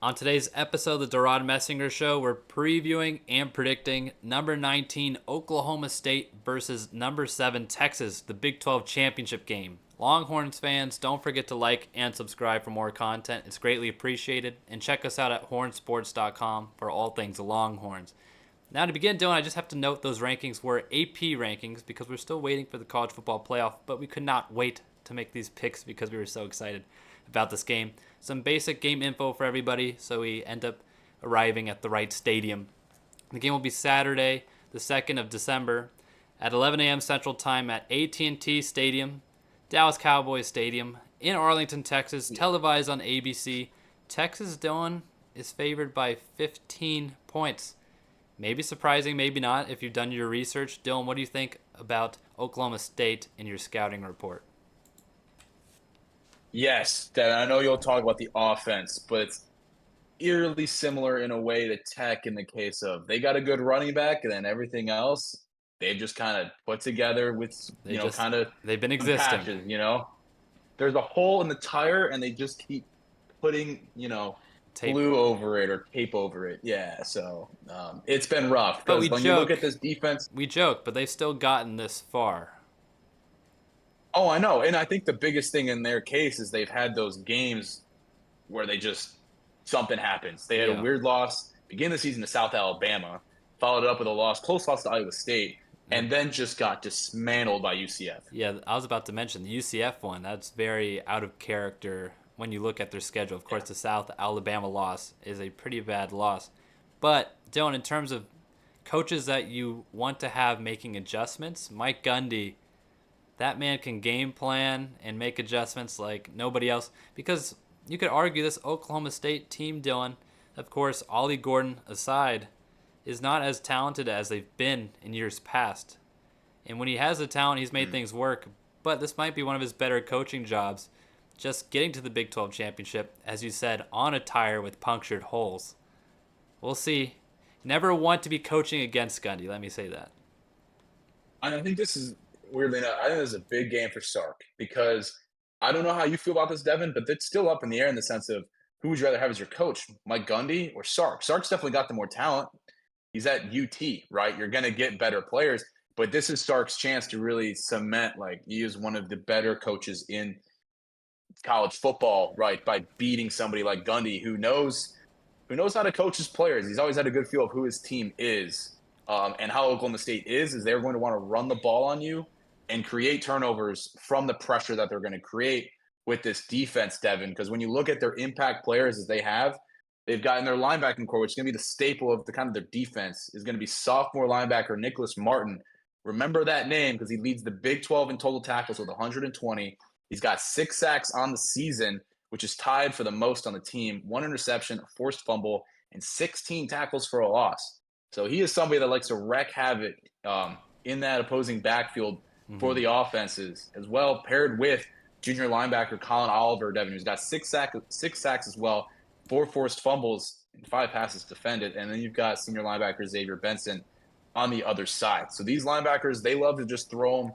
On today's episode of the DeRaud-Messinger Show, we're previewing and predicting number 19 Oklahoma State versus number 7 Texas, the Big 12 championship game. Longhorns fans, don't forget to like and subscribe for more content. It's greatly appreciated. And check us out at HornSports.com for all things Longhorns. Now to begin, Dylan, I just have to note those rankings were AP rankings because we're still waiting for the college football playoff, but we could not wait to make these picks because we were so excited about this game. Some basic game info for everybody so we end up arriving at the right stadium. The game will be Saturday, the 2nd of December at 11 a.m. Central Time at AT&T Stadium, Dallas Cowboys Stadium in Arlington, Texas, televised on ABC. Texas, Dylan, is favored by 15 points. Maybe surprising, maybe not if you've done your research. Dylan, what do you think about Oklahoma State in your scouting report? Yes, Devin, I know you'll talk about the offense, but it's eerily similar in a way to Tech in the case of they got a good running back, and then everything else they've just kind of put together with, kind of They've been some existing. patches. There's a hole in the tire, and they just keep putting Tape. glue over it or tape over it. Yeah, so it's been rough But because when you look at this defense, we joke, but they've still gotten this far. oh, I know, and I think the biggest thing in their case is they've had those games where they just something happens. They had a Yeah. weird loss beginning of the season to South Alabama, followed it up with a close loss to Iowa State, Yep. and then just got dismantled by UCF. Yeah, I was about to mention the UCF one. That's very out of character when you look at their schedule. Of course, Yeah. the South Alabama loss is a pretty bad loss. But, Dylan, in terms of coaches that you want to have making adjustments, Mike Gundy, that man can game plan and make adjustments like nobody else. Because you could argue this Oklahoma State team, Dylan, of course, Ollie Gordon aside, is not as talented as they've been in years past. And when he has the talent, he's made things work. But this might be one of his better coaching jobs. Just getting to the Big 12 championship, as you said, on a tire with punctured holes. We'll see. Never want to be coaching against Gundy, let me say that. And I think this is weirdly enough, I think this is a big game for Sark because I don't know how you feel about this, Devin, but it's still up in the air in the sense of who would you rather have as your coach, Mike Gundy or Sark? Sark's definitely got the more talent. He's at UT, right? You're going to get better players, but this is Sark's chance to really cement like he is one of the better coaches in college football, right? By beating somebody like Gundy who knows how to coach his players. He's always had a good feel of who his team is. And how Oklahoma State is they're going to want to run the ball on you and create turnovers from the pressure that they're going to create with this defense, Devin. Because when you look at their impact players as they've got in their linebacking core, which is going to be the staple of the kind of their defense, is going to be sophomore linebacker Nicholas Martin. Remember that name because he leads the Big 12 in total tackles with 120. He's got 6 sacks on the season, which is tied for the most on the team. 1 interception, a forced fumble, and 16 tackles for a loss. So he is somebody that likes to wreak havoc in that opposing backfield for the offenses as well, paired with junior linebacker Colin Oliver, Devin, who's got 6 sacks as well, 4 forced fumbles, and 5 passes defended. And then you've got senior linebacker Xavier Benson on the other side. So these linebackers, they love to just throw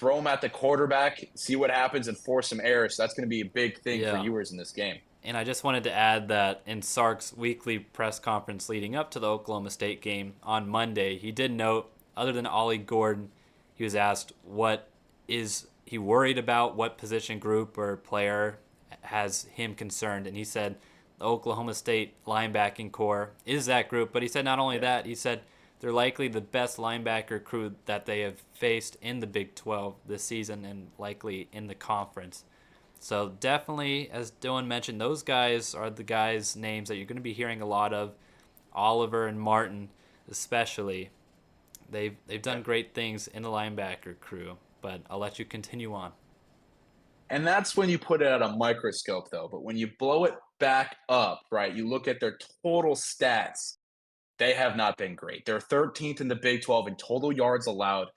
them at the quarterback, see what happens, and force some errors. So that's going to be a big thing for Yeah. Ewers in this game. And I just wanted to add that in Sark's weekly press conference leading up to the Oklahoma State game on Monday, he did note, other than Ollie Gordon, he was asked what is he worried about, what position group or player has him concerned, and he said the Oklahoma State linebacking core is that group. But he said not only that, he said they're likely the best linebacker crew that they have faced in the Big 12 this season and likely in the conference. So definitely, as Dylan mentioned, those guys are the guys' names that you're going to be hearing a lot of. Oliver and Martin, especially. They've done great things in the linebacker crew. But I'll let you continue on. And that's when you put it at a microscope, though. But when you blow it back up, right, you look at their total stats, they have not been great. They're 13th in the Big 12 in total yards allowed,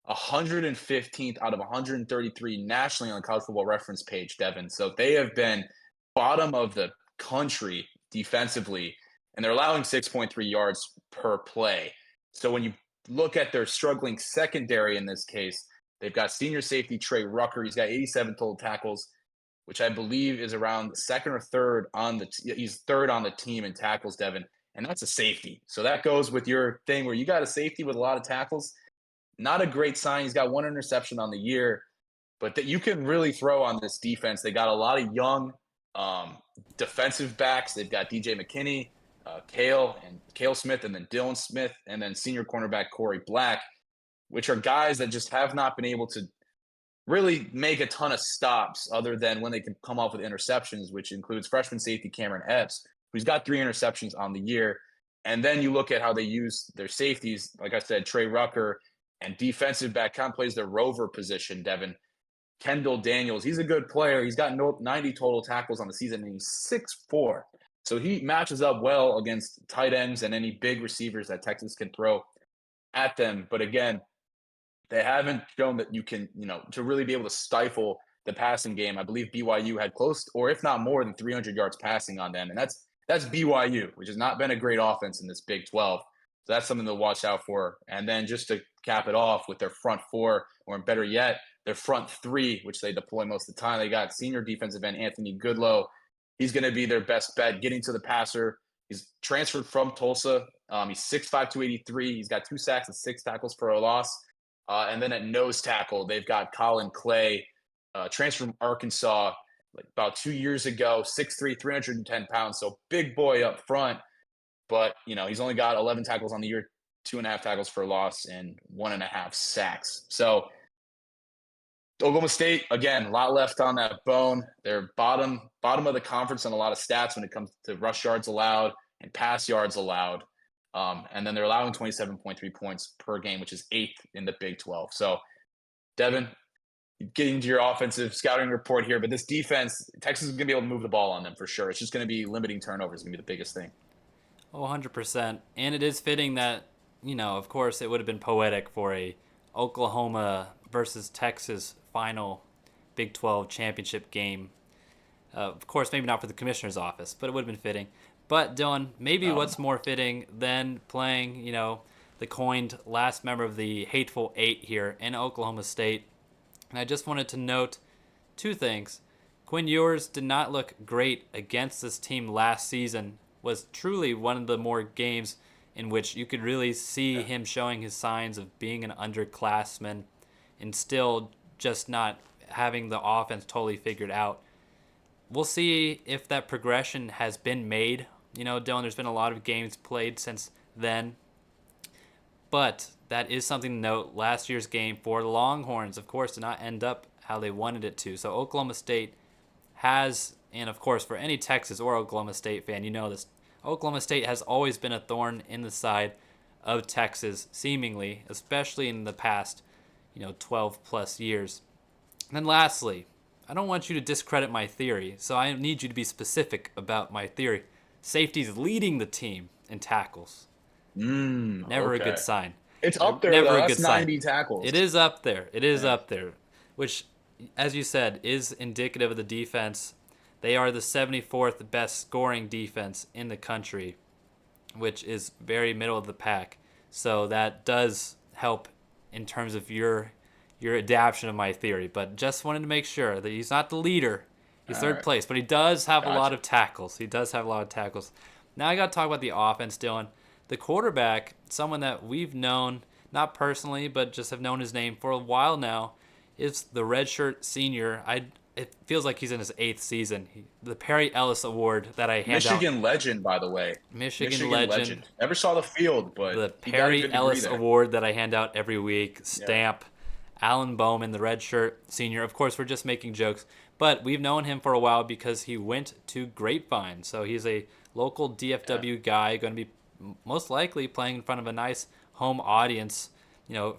115th out of 133 nationally on the College Football Reference page, Devin. So they have been bottom of the country defensively, and they're allowing 6.3 yards per play. So when you look at their struggling secondary in this case, they've got senior safety Trey Rucker. He's got 87 total tackles, which I believe is around second or third on he's third on the team in tackles, Devin, and that's a safety. So that goes with your thing where you got a safety with a lot of tackles. Not a great sign. He's got one interception on the year, but that you can really throw on this defense. They got a lot of young um, defensive backs. They've got DJ McKinney, Kale Smith, and then Dylan Smith, and then senior cornerback Corey Black, which are guys that just have not been able to really make a ton of stops other than when they can come off with interceptions, which includes freshman safety Cameron Epps, who's got 3 interceptions on the year. And then you look at how they use their safeties. Like I said, Trey Rucker and defensive back kind of plays their rover position, Devin. Kendall Daniels, he's a good player. He's got 90 total tackles on the season, and he's 6'4". So he matches up well against tight ends and any big receivers that Texas can throw at them. But again, they haven't shown that you can, to really be able to stifle the passing game. I believe BYU had close, or if not more than 300 yards passing on them. And that's BYU, which has not been a great offense in this Big 12. So that's something to watch out for. And then just to cap it off with their front four, or better yet, their front three, which they deploy most of the time. They got senior defensive end Anthony Goodlow. He's going to be their best bet getting to the passer. He's transferred from Tulsa. He's 6'5", 283. He's got 2 sacks and 6 tackles for a loss. And then at nose tackle, they've got Colin Clay, transferred from Arkansas about 2 years ago, 6'3", 310 pounds. So big boy up front. But, he's only got 11 tackles on the year, 2.5 tackles for a loss, and 1.5 sacks. So Oklahoma State, again, a lot left on that bone. They're bottom of the conference on a lot of stats when it comes to rush yards allowed and pass yards allowed. And then they're allowing 27.3 points per game, which is 8th in the Big 12. So, Devin, getting to your offensive scouting report here, but this defense, Texas is going to be able to move the ball on them for sure. It's just going to be limiting turnovers is going to be the biggest thing. Oh, 100%. And it is fitting that, of course, it would have been poetic for a Oklahoma versus Texas final Big 12 championship game. Of course, maybe not for the commissioner's office, but it would have been fitting. But, Dylan, maybe what's more fitting than playing, the coined last member of the Hateful Eight here in Oklahoma State. And I just wanted to note 2 things. Quinn Ewers did not look great against this team last season. Was truly one of the more games in which you could really see him showing his signs of being an underclassman and still just not having the offense totally figured out. We'll see if that progression has been made. Dylan, there's been a lot of games played since then. But that is something to note. Last year's game for the Longhorns, of course, did not end up how they wanted it to. So Oklahoma State has, and of course for any Texas or Oklahoma State fan, this, Oklahoma State has always been a thorn in the side of Texas, seemingly, especially in the past, 12 plus years. And then lastly, I don't want you to discredit my theory, so I need you to be specific about my theory. Safety's leading the team in tackles. Never a good sign. It's up there, Never though. a That's good sign. 90 tackles. It is up there. It is up there, which, as you said, is indicative of the defense. They are the 74th best scoring defense in the country, which is very middle of the pack. So that does help in terms of your adaptation of my theory. But just wanted to make sure that he's not the leader. He's third place, but he does have a lot of tackles. Now I got to talk about the offense, Dylan. The quarterback, someone that we've known, not personally, but just have known his name for a while now, is the redshirt senior. It feels like he's in his 8th season. The Perry Ellis Award that I hand out. Michigan legend, by the way. Michigan legend. Never saw the field, but the Perry Ellis Award that I hand out every week. Stamp. Alan Bowman, the redshirt senior. Of course, we're just making jokes, but we've known him for a while because he went to Grapevine. So he's a local DFW guy, going to be most likely playing in front of a nice home audience,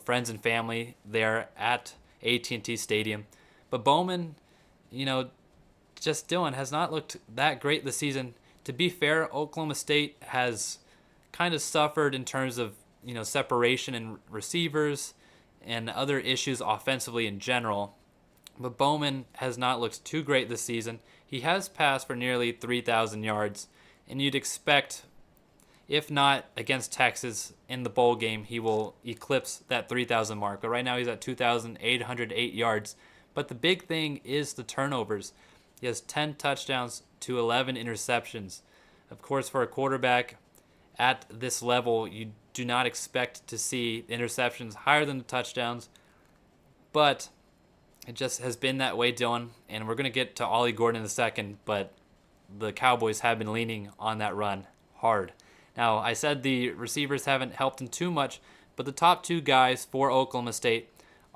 friends and family there at AT&T Stadium. But Bowman, just Dylan, has not looked that great this season. To be fair, Oklahoma State has kind of suffered in terms of, separation in receivers and other issues offensively in general. But Bowman has not looked too great this season. He has passed for nearly 3,000 yards, and you'd expect, if not against Texas in the bowl game, he will eclipse that 3,000 mark. But right now he's at 2,808 yards. But the big thing is the turnovers. He has 10 touchdowns to 11 interceptions. Of course, for a quarterback at this level, you do not expect to see interceptions higher than the touchdowns, but it just has been that way, Dylan. And we're going to get to Ollie Gordon in a second, but the Cowboys have been leaning on that run hard. Now, I said the receivers haven't helped him too much, but the top two guys for Oklahoma State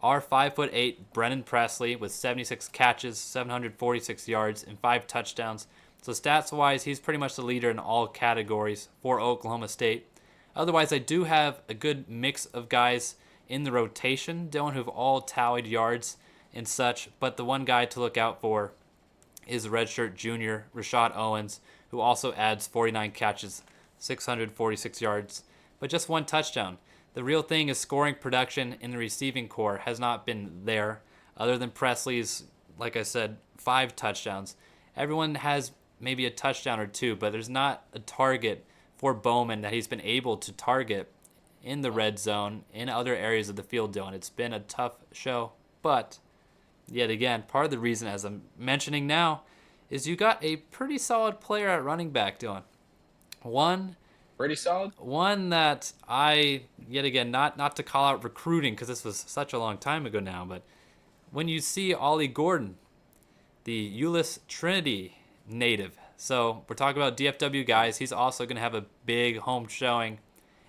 are 5'8" Brennan Presley with 76 catches, 746 yards, and 5 touchdowns. So stats-wise, he's pretty much the leader in all categories for Oklahoma State. Otherwise, I do have a good mix of guys in the rotation, Dylan, who've all tallied yards and such, but the one guy to look out for is redshirt junior Rashad Owens, who also adds 49 catches, 646 yards, but just 1 touchdown. The real thing is scoring production in the receiving core has not been there, other than Presley's, like I said, 5 touchdowns. Everyone has maybe a touchdown or 2, but there's not a target for Bowman that he's been able to target in the red zone, in other areas of the field, Dylan. It's been a tough show, but yet again, part of the reason, as I'm mentioning now, is you got a pretty solid player at running back, Dylan. Pretty solid. One that I, yet again, not to call out recruiting because this was such a long time ago now, but when you see Ollie Gordon, the Euless Trinity native, so we're talking about DFW guys, he's also going to have a big home showing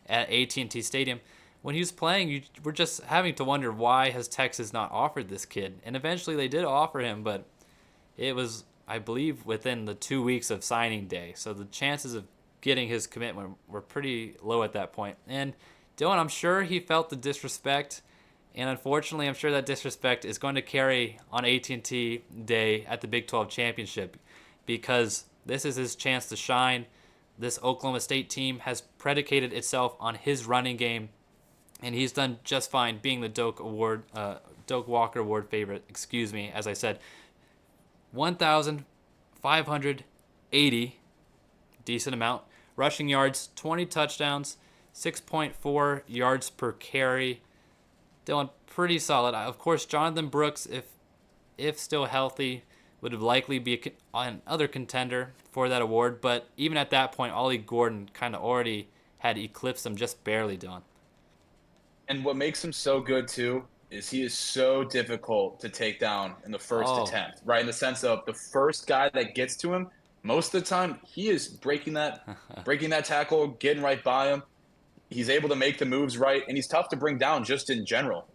at AT&T Stadium. When he was playing, we're just having to wonder, why has Texas not offered this kid? And eventually they did offer him, but it was, I believe, within the 2 weeks of signing day. So the chances of getting his commitment were pretty low at that point. And Dylan, I'm sure he felt the disrespect, and unfortunately, I'm sure that disrespect is going to carry on AT&T Day at the Big 12 Championship, because this is his chance to shine. This Oklahoma State team has predicated itself on his running game, and he's done just fine being the Doak Walker Award favorite, as I said. 1,580, decent amount. Rushing yards, 20 touchdowns, 6.4 yards per carry. Dylan, pretty solid. Of course, Jonathan Brooks, if still healthy, would have likely be another contender for that award. But even at that point, Ollie Gordon kind of already had eclipsed him just barely, Dylan. And what makes him so good too is he is so difficult to take down in the first attempt, right? In the sense of the first guy that gets to him, most of the time he is breaking that tackle, getting right by him. He's able to make the moves right, and he's tough to bring down just in general.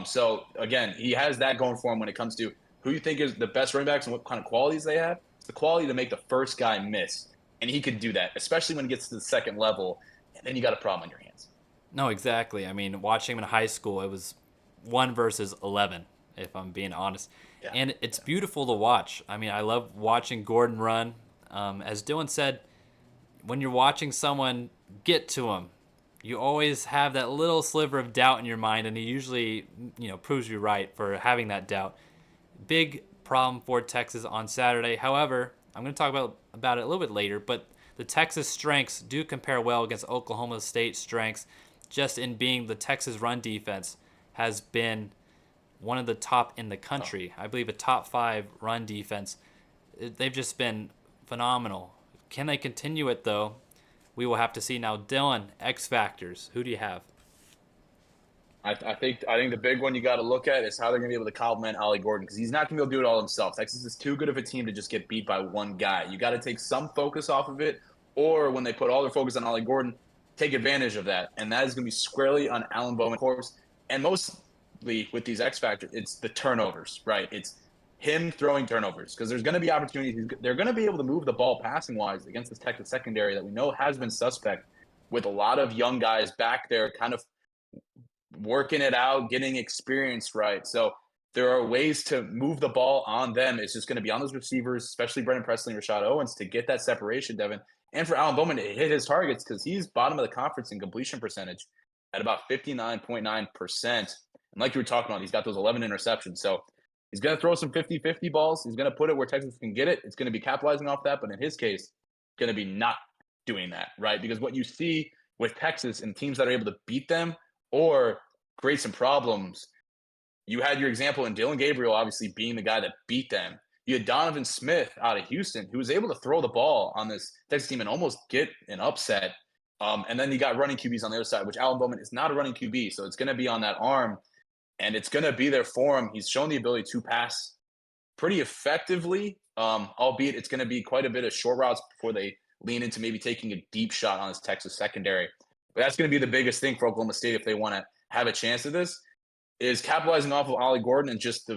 So again, he has that going for him when it comes to who you think is the best running backs and what kind of qualities they have. It's the quality to make the first guy miss, and he could do that, especially when he gets to the second level, and then you got a problem on your hands. No, exactly. I mean, watching him in high school, it was 1 versus 11, if I'm being honest. Yeah. And it's beautiful to watch. I mean, I love watching Gordon run. As Dylan said, when you're watching someone get to him, you always have that little sliver of doubt in your mind, and he usually, proves you right for having that doubt. Big problem for Texas on Saturday. However, I'm going to talk about it a little bit later, but the Texas strengths do compare well against Oklahoma State strengths, just in being the Texas run defense has been one of the top in the country. I believe a top 5 run defense. They've just been phenomenal. Can they continue it, though? We will have to see. Now, Dylan, X factors. Who do you have? I think the big one you got to look at is how they're going to be able to complement Ollie Gordon, because he's not going to be able to do it all himself. Texas is too good of a team to just get beat by one guy. You got to take some focus off of it, or when they put all their focus on Ollie Gordon, take advantage of that. And that is going to be squarely on Alan Bowman, of course. And mostly with these X factors, it's the turnovers, right? It's him throwing turnovers, because there's going to be opportunities. They're going to be able to move the ball passing-wise against this Texas secondary that we know has been suspect, with a lot of young guys back there kind of working it out, getting experience right. So there are ways to move the ball on them. It's just going to be on those receivers, especially Brennan Presley and Rashad Owens, to get that separation, Devon, and for Alan Bowman to hit his targets, because he's bottom of the conference in completion percentage at about 59.9%. And like you were talking about, he's got those 11 interceptions. So he's going to throw some 50-50 balls. He's going to put it where Texas can get it. It's going to be capitalizing off that. But in his case, going to be not doing that, right? Because what you see with Texas and teams that are able to beat them or create some problems, you had your example in Dylan Gabriel, obviously being the guy that beat them. You had Donovan Smith out of Houston, who was able to throw the ball on this Texas team and almost get an upset. And then you got running QBs on the other side, which Alan Bowman is not a running QB, so it's going to be on that arm, and it's going to be there for him. He's shown the ability to pass pretty effectively, albeit it's going to be quite a bit of short routes before they lean into maybe taking a deep shot on this Texas secondary. But that's going to be the biggest thing for Oklahoma State if they want to have a chance at this, is capitalizing off of Ollie Gordon and just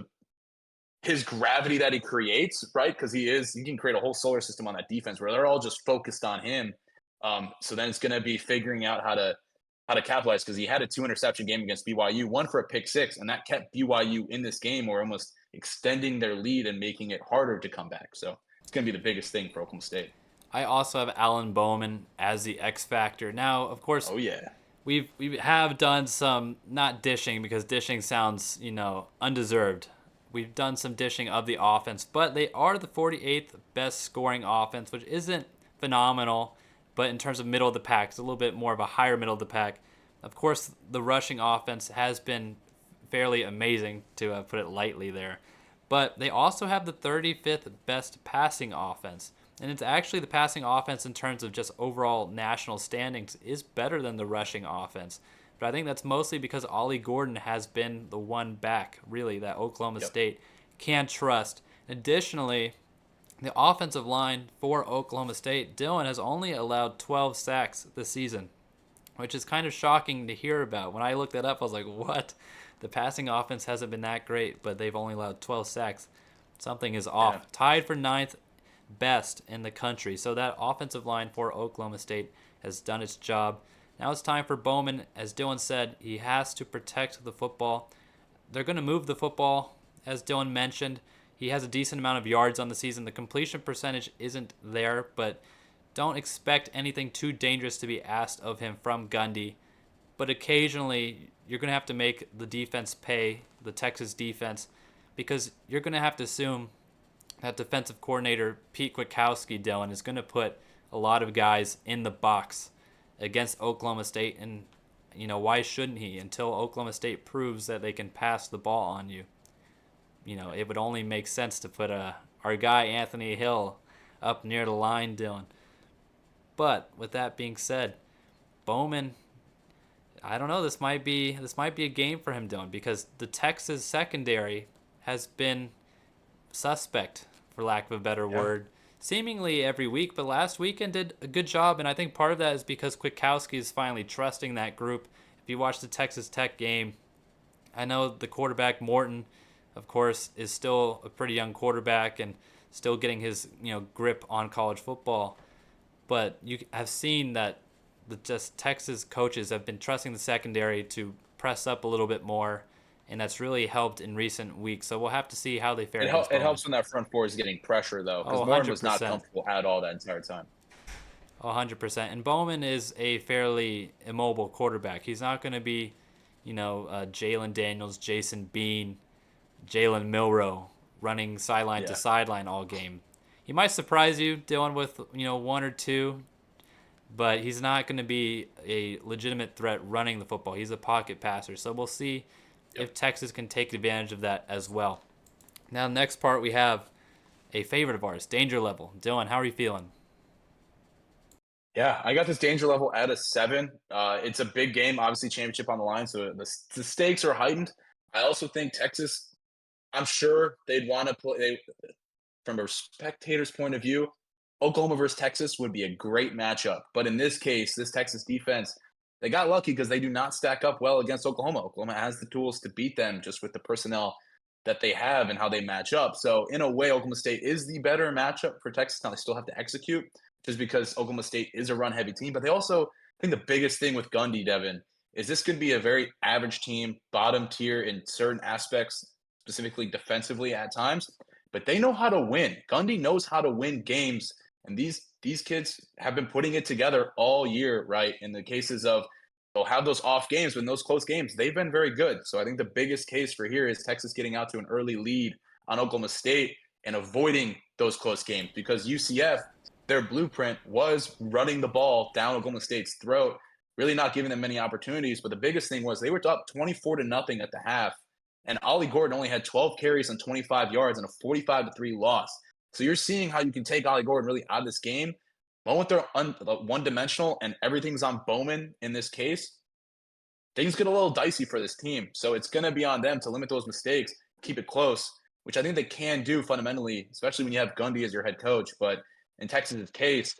his gravity that he creates, right? Because he can create a whole solar system on that defense where they're all just focused on him. So then it's going to be figuring out how to capitalize, because he had a 2-interception game against BYU, one for a pick six, and that kept BYU in this game, or almost extending their lead and making it harder to come back. So it's going to be the biggest thing for Oklahoma State. I also have Alan Bowman as the X factor. Now, of course, Oh yeah, we have done some, not dishing, because dishing sounds, undeserved. We've done some dishing of the offense, but they are the 48th best scoring offense, which isn't phenomenal, but in terms of middle of the pack, it's a little bit more of a higher middle of the pack. Of course, the rushing offense has been fairly amazing, to put it lightly there, but they also have the 35th best passing offense. And it's actually the passing offense in terms of just overall national standings is better than the rushing offense. But I think that's mostly because Ollie Gordon has been the one back, really, that Oklahoma State can trust. Additionally, the offensive line for Oklahoma State, Dylan, has only allowed 12 sacks this season, which is kind of shocking to hear about. When I looked that up, I was like, what? The passing offense hasn't been that great, but they've only allowed 12 sacks. Something is off. Yeah. Tied for 9th best in the country. So that offensive line for Oklahoma State has done its job. Now it's time for Bowman. As Dylan said, he has to protect the football. They're going to move the football, as Dylan mentioned. He has a decent amount of yards on the season. The completion percentage isn't there, but don't expect anything too dangerous to be asked of him from Gundy. But occasionally, you're going to have to make the defense pay, the Texas defense, because you're going to have to assume that defensive coordinator Pete Kwiatkowski, Dylan, is going to put a lot of guys in the box against Oklahoma State. And, why shouldn't he? Until Oklahoma State proves that they can pass the ball on you. It would only make sense to put our guy Anthony Hill up near the line, Dylan. But with that being said, Bowman, I don't know, this might be a game for him, Dylan, because the Texas secondary has been suspect, for lack of a better word, seemingly every week, but last weekend did a good job, and I think part of that is because Kwiatkowski is finally trusting that group. If you watch the Texas Tech game, I know the quarterback Morton, of course, is still a pretty young quarterback and still getting his grip on college football, but you have seen that the Texas coaches have been trusting the secondary to press up a little bit more, and that's really helped in recent weeks. So we'll have to see how they fare. It helps when that front four is getting pressure, though, because Morton was not comfortable at all that entire time. 100%. And Bowman is a fairly immobile quarterback. He's not going to be, Jalen Daniels, Jason Bean, Jalen Milroe running sideline to sideline all game. He might surprise you, Dylan, with one or two, but he's not going to be a legitimate threat running the football. He's a pocket passer. So we'll see if Texas can take advantage of that as well. Now, next part, we have a favorite of ours, danger level. Dylan, how are you feeling? Yeah, I got this danger level at a 7. It's a big game, obviously championship on the line, so the stakes are heightened. I also think Texas, I'm sure they'd want to play, from a spectator's point of view, Oklahoma versus Texas would be a great matchup. But in this case, this Texas defense, they got lucky because they do not stack up well against Oklahoma. Oklahoma has the tools to beat them just with the personnel that they have and how they match up. So in a way, Oklahoma State is the better matchup for Texas. Now they still have to execute just because Oklahoma State is a run-heavy team. But they also, I think the biggest thing with Gundy, Devon, is this could be a very average team, bottom tier in certain aspects, specifically defensively at times. But they know how to win. Gundy knows how to win games. And these kids have been putting it together all year, right? In the cases of they'll have those off games, but in those close games, they've been very good. So I think the biggest case for here is Texas getting out to an early lead on Oklahoma State and avoiding those close games, because UCF, their blueprint was running the ball down Oklahoma State's throat, really not giving them many opportunities. But the biggest thing was they were up 24-0 at the half, and Ollie Gordon only had 12 carries on 25 yards and a 45-3 loss. So you're seeing how you can take Ollie Gordon really out of this game. One with their one-dimensional and everything's on Bowman in this case, things get a little dicey for this team. So it's going to be on them to limit those mistakes, keep it close, which I think they can do fundamentally, especially when you have Gundy as your head coach. But in Texas' case,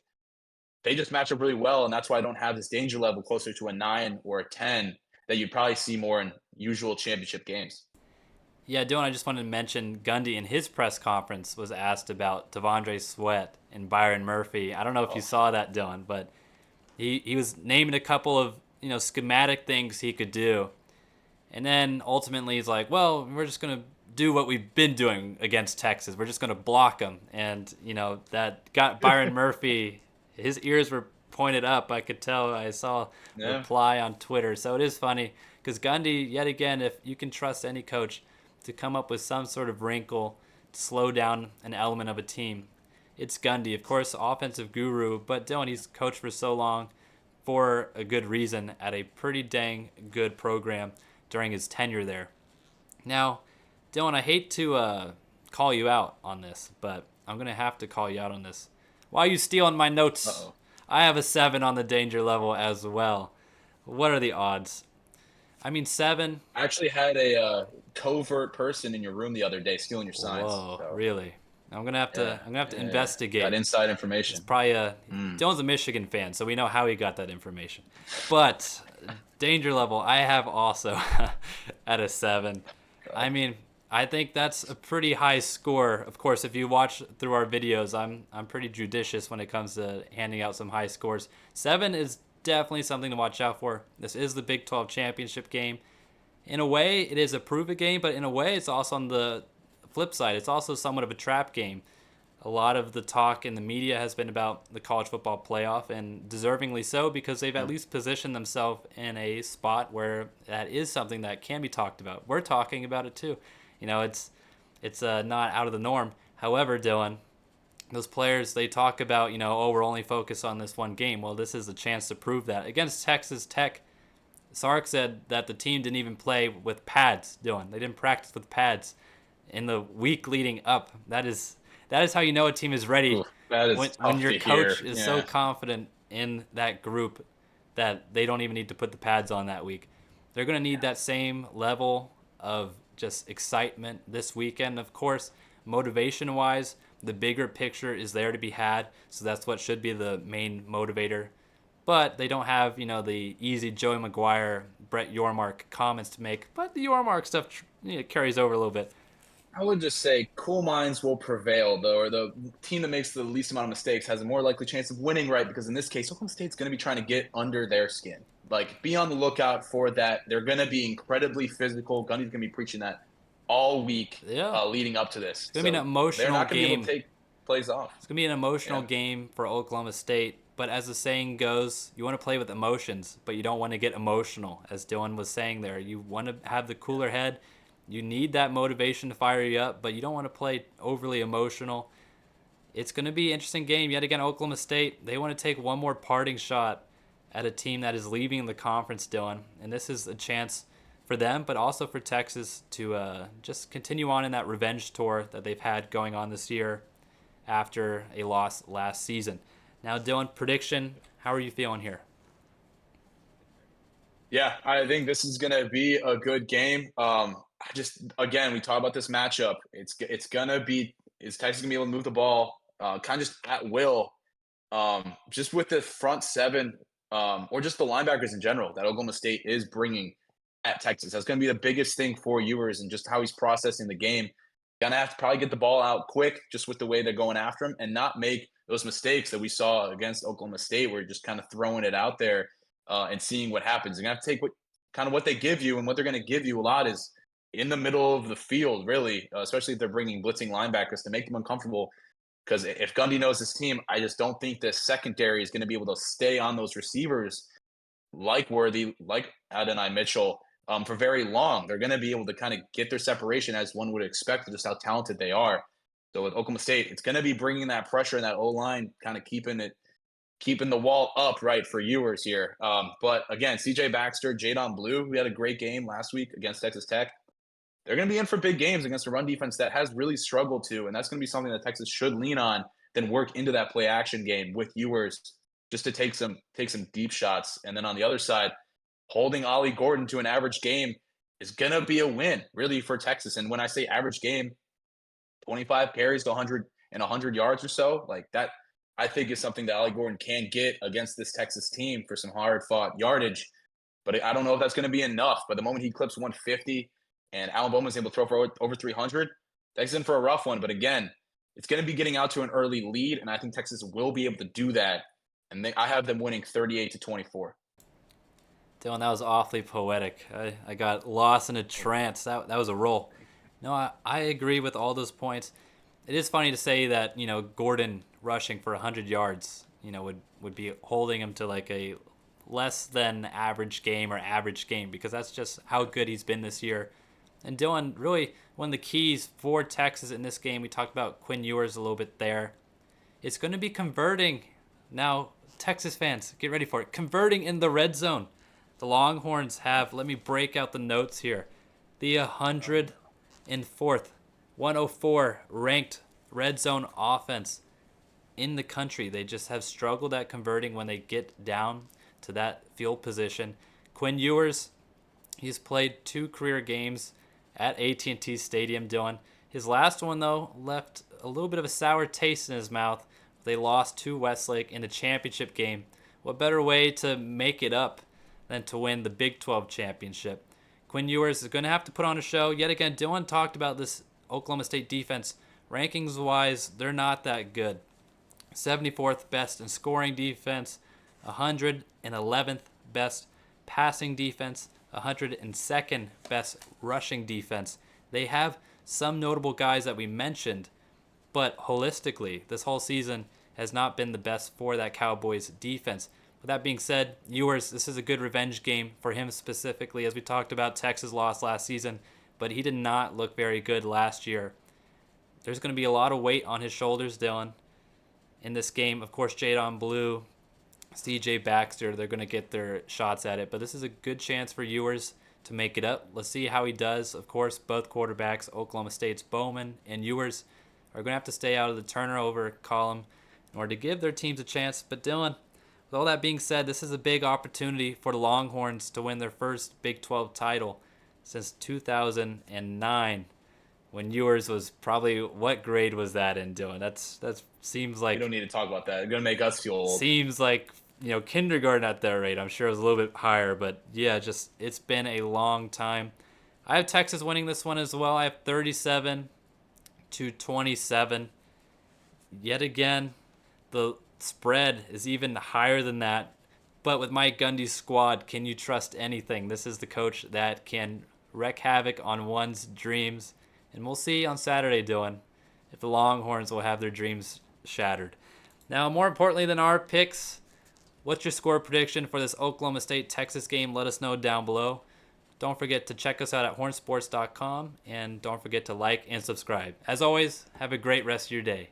they just match up really well, and that's why I don't have this danger level closer to a 9 or a 10 that you'd probably see more in usual championship games. Yeah, Dylan, I just wanted to mention Gundy in his press conference was asked about Devondre Sweat and Byron Murphy. I don't know if you saw that, Dylan, but he was naming a couple of schematic things he could do, and then ultimately he's like, well, we're just gonna do what we've been doing against Texas. We're just gonna block them, and that got Byron Murphy. His ears were pointed up. I could tell. I saw a reply on Twitter. So it is funny because Gundy, yet again, if you can trust any coach to come up with some sort of wrinkle to slow down an element of a team, it's Gundy. Of course, offensive guru, but Dylan, he's coached for so long for a good reason at a pretty dang good program during his tenure there. Now, Dylan, I hate to call you out on this, but I'm going to have to call you out on this. Why are you stealing my notes? Uh-oh. I have a 7 on the danger level as well. What are the odds? I mean, 7. I actually had a covert person in your room the other day stealing your signs. Whoa, So, really? I'm gonna have to investigate. Got inside information. It's probably Dylan's a Michigan fan, so we know how he got that information. But danger level, I have also at a 7. I mean, I think that's a pretty high score. Of course, if you watch through our videos, I'm pretty judicious when it comes to handing out some high scores. 7 is definitely something to watch out for. This is the Big 12 championship game. In a way, it is a prove-it game, but in a way, it's also on the flip side. It's also somewhat of a trap game. A lot of the talk in the media has been about the college football playoff, and deservingly so, because they've at least positioned themselves in a spot where that is something that can be talked about. We're talking about it too. It's not out of the norm. However, Dylan, those players, they talk about, oh, we're only focused on this one game. Well, this is a chance to prove that. Against Texas Tech, Sark said that the team didn't even play with pads, Dylan. They didn't practice with pads in the week leading up. That is how you know a team is ready. Ooh, that is when your coach hear. is so confident in that group that they don't even need to put the pads on that week. They're going to need that same level of just excitement this weekend. Of course, motivation-wise, the bigger picture is there to be had, so that's what should be the main motivator. But they don't have, the easy Joey Maguire, Brett Yormark comments to make. But the Yormark stuff carries over a little bit. I would just say cool minds will prevail, though, or the team that makes the least amount of mistakes has a more likely chance of winning, right? Because in this case, Oklahoma State's going to be trying to get under their skin. Like, be on the lookout for that. They're going to be incredibly physical. Gundy's going to be preaching that all week leading up to this. It's going to be an emotional game. They're not going to be able to take plays off. It's going to be an emotional game for Oklahoma State. But as the saying goes, you want to play with emotions, but you don't want to get emotional, as Dylan was saying there. You want to have the cooler head. You need that motivation to fire you up, but you don't want to play overly emotional. It's going to be an interesting game. Yet again, Oklahoma State, they want to take one more parting shot at a team that is leaving the conference, Dylan. And this is a chance for them, but also for Texas to just continue on in that revenge tour that they've had going on this year after a loss last season. Now, Dylan, prediction, how are you feeling here? Yeah, I think this is going to be a good game. Again, we talk about this matchup. Is Texas going to be able to move the ball kind of just at will, just with the front seven or just the linebackers in general that Oklahoma State is bringing at Texas. That's going to be the biggest thing for Ewers and just how he's processing the game. Going to have to probably get the ball out quick just with the way they're going after him and not make those mistakes that we saw against Oklahoma State where you're just kind of throwing it out there and seeing what happens. You're going to have to take what they give you, and what they're going to give you a lot is in the middle of the field, really, especially if they're bringing blitzing linebackers to make them uncomfortable. Because if Gundy knows his team, I just don't think the secondary is going to be able to stay on those receivers like Worthy, like Adonai Mitchell, for very long. They're going to be able to kind of get their separation as one would expect, just how talented they are. So with Oklahoma State, it's going to be bringing that pressure in that O-line, kind of keeping the wall up, right, for Ewers here. But again, CJ Baxter, Jadon Blue, who had a great game last week against Texas Tech. they're going to be in for big games against a run defense that has really struggled to, and that's going to be something that Texas should lean on, then work into that play action game with Ewers just to take some deep shots. And then on the other side, holding Ollie Gordon to an average game is going to be a win, really, for Texas. And when I say average game, 25 carries to 100 yards or so, like that, I think is something that Ollie Gordon can get against this Texas team for some hard fought yardage. But I don't know if that's going to be enough. But the moment he clips 150 and Alan Bowman's able to throw for over 300, Texas in for a rough one. But again, it's going to be getting out to an early lead, and I think Texas will be able to do that. And I have them winning 38-24. Dylan, that was awfully poetic. I got lost in a trance. That was a roll. No, I agree with all those points. It is funny to say that, Gordon rushing for 100 yards, would be holding him to like a less than average game or average game, because that's just how good he's been this year. And Dylan, really, one of the keys for Texas in this game, we talked about Quinn Ewers a little bit there. It's going to be converting. Now, Texas fans, get ready for it. Converting in the red zone. The Longhorns have, let me break out the notes here, the 104th, 104 ranked red zone offense in the country. They just have struggled at converting when they get down to that field position. Quinn Ewers, he's played 2 career games at AT&T Stadium, Dylan. His last one, though, left a little bit of a sour taste in his mouth. They lost to Westlake in the championship game. What better way to make it up than to win the Big 12 championship? Quinn Ewers is going to have to put on a show. Yet again, Dylan talked about this Oklahoma State defense. Rankings-wise, they're not that good. 74th best in scoring defense, 111th best passing defense, 102nd best rushing defense. They have some notable guys that we mentioned, but holistically, this whole season has not been the best for that Cowboys defense. With that being said, Ewers, this is a good revenge game for him specifically. As we talked about, Texas lost last season, but he did not look very good last year. There's going to be a lot of weight on his shoulders, Dylan, in this game. Of course, Jadon Blue, CJ Baxter, they're going to get their shots at it, but this is a good chance for Ewers to make it up. Let's see how he does. Of course, both quarterbacks, Oklahoma State's Bowman and Ewers, are going to have to stay out of the turnover column in order to give their teams a chance. But Dylan, with all that being said, this is a big opportunity for the Longhorns to win their first Big 12 title since 2009, when Ewers was probably, what grade was that in, Dylan? That seems like... We don't need to talk about that. It's going to make us feel old. Seems like, kindergarten at that rate. I'm sure it was a little bit higher, but yeah, just it's been a long time. I have Texas winning this one as well. I have 37-27. Yet again, the spread is even higher than that. But with Mike Gundy's squad, can you trust anything? This is the coach that can wreak havoc on one's dreams. And we'll see on Saturday, Dylan, if the Longhorns will have their dreams shattered. Now, more importantly than our picks, what's your score prediction for this Oklahoma State-Texas game? Let us know down below. Don't forget to check us out at HornSports.com, and don't forget to like and subscribe. As always, have a great rest of your day.